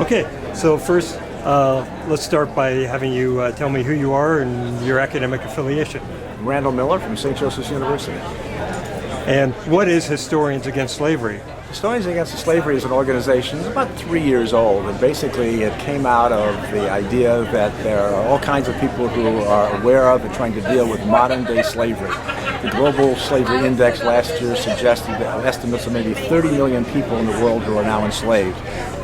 Okay, so first, let's start by having you tell me who you are and your academic affiliation. Randall Miller from St. Joseph's University. And what is Historians Against Slavery? Historians Against Slavery is an organization. It's about 3 years old, and basically it came out of the idea that there are all kinds of people who are aware of and trying to deal with modern-day slavery. The Global Slavery Index last year suggested that estimates of maybe 30 million people in the world who are now enslaved.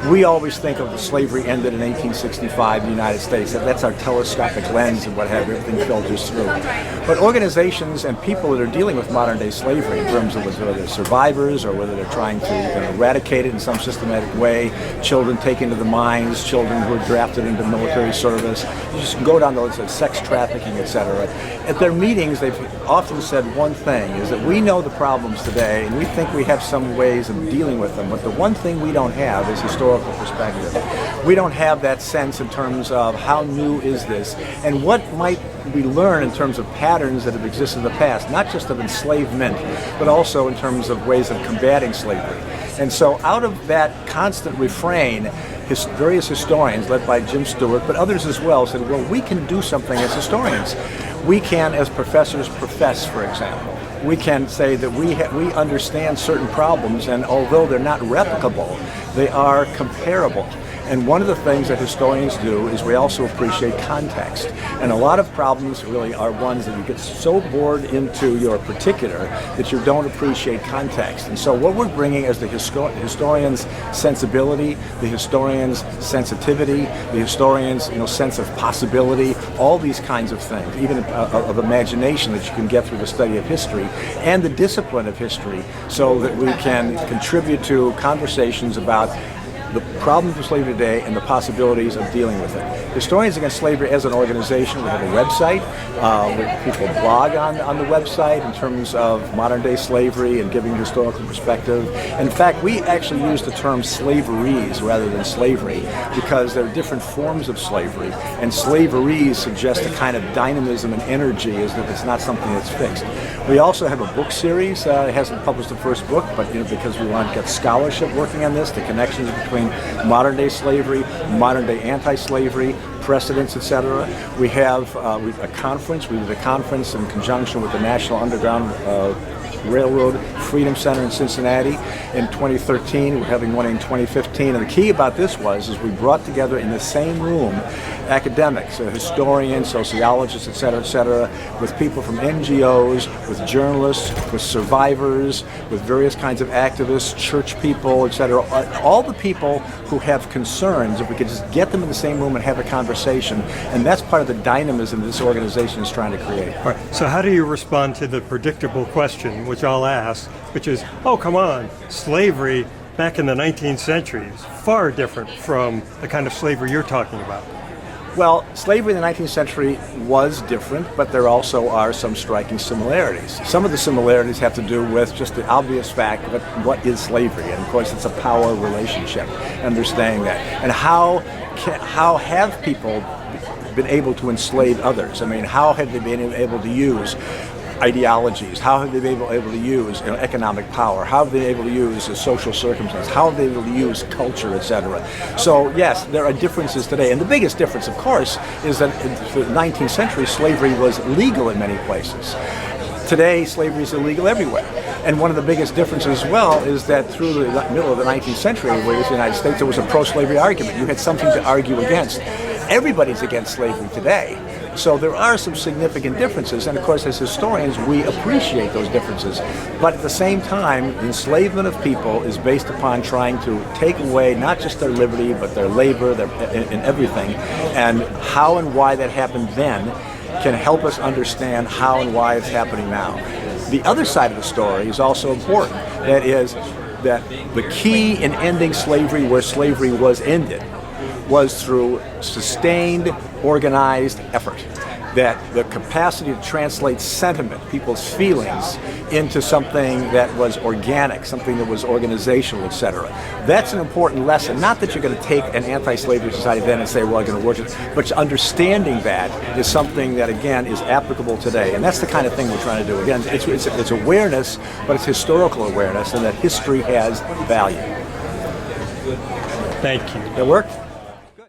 We always think of the slavery ended in 1865 in the United States. That's our telescopic lens and what have you, everything filters through. But organizations and people that are dealing with modern-day slavery in terms of whether they're survivors or whether they're trying to eradicate it in some systematic way, children taken to the mines, children who are drafted into military service, you just go down the list of sex trafficking, etc. At their meetings, they've often said one thing, is that we know the problems today and we think we have some ways of dealing with them, but the one thing we don't have is historical perspective. We don't have that sense in terms of how new is this and what might we learn in terms of patterns that have existed in the past, not just of enslavement, but also in terms of ways of combating slavery. And so out of that constant refrain, various historians, led by Jim Stewart, but others as well, said, well, we can do something as historians. We can, as professors, profess, for example. We can say that we understand certain problems, and although they're not replicable, they are comparable. And one of the things that historians do is we also appreciate context. And a lot of problems really are ones that you get so bored into your particular that you don't appreciate context. And so what we're bringing is the historian's sensibility, the historian's sensitivity, the historian's sense of possibility, all these kinds of things, even of imagination that you can get through the study of history, and the discipline of history, so that we can contribute to conversations about the problems of slavery today and the possibilities of dealing with it. Historians Against Slavery as an organization, we have a website, where people blog on the website in terms of modern-day slavery and giving historical perspective. In fact, we actually use the term slaveries rather than slavery because there are different forms of slavery, and slaveries suggest a kind of dynamism and energy, as that it's not something that's fixed. We also have a book series. It hasn't published the first book, but because we want to get scholarship working on this, the connections between modern-day slavery, modern-day anti-slavery, precedents, etc. We have a conference. We did a conference in conjunction with the National Underground Railroad Freedom Center in Cincinnati in 2013. We're having one in 2015. And the key about this is we brought together in the same room academics, historians, sociologists, etc., with people from NGOs, with journalists, with survivors, with various kinds of activists, church people, etc. All the people who have concerns, if we could just get them in the same room and have a conversation. And that's part of the dynamism this organization is trying to create. All right. So how do you respond to the predictable question, which I'll ask, which is, oh, come on, slavery back in the 19th century is far different from the kind of slavery you're talking about? Well, slavery in the 19th century was different, but there also are some striking similarities. Some of the similarities have to do with just the obvious fact that what is slavery, and of course it's a power relationship, understanding that. And how have people been able to enslave others? I mean, how have they been able to use ideologies? How have they been able to use economic power? How have they been able to use social circumstances? How have they been able to use culture, etc.? So yes, there are differences today. And the biggest difference, of course, is that in the 19th century, slavery was legal in many places. Today, slavery is illegal everywhere. And one of the biggest differences as well is that through the middle of the 19th century, where in the United States, there was a pro-slavery argument. You had something to argue against. Everybody's against slavery today. So there are some significant differences, and of course as historians we appreciate those differences. But at the same time, the enslavement of people is based upon trying to take away not just their liberty, but their labor, and everything. And how and why that happened then can help us understand how and why it's happening now. The other side of the story is also important. That is that the key in ending slavery where slavery was ended was through sustained, organized effort. That the capacity to translate sentiment, people's feelings, into something that was organic, something that was organizational, etc. That's an important lesson. Not that you're going to take an anti-slavery society then and say, well, I'm going to work it, but understanding that is something that, again, is applicable today. And that's the kind of thing we're trying to do. Again, it's awareness, but it's historical awareness, and that history has value. Thank you. That work?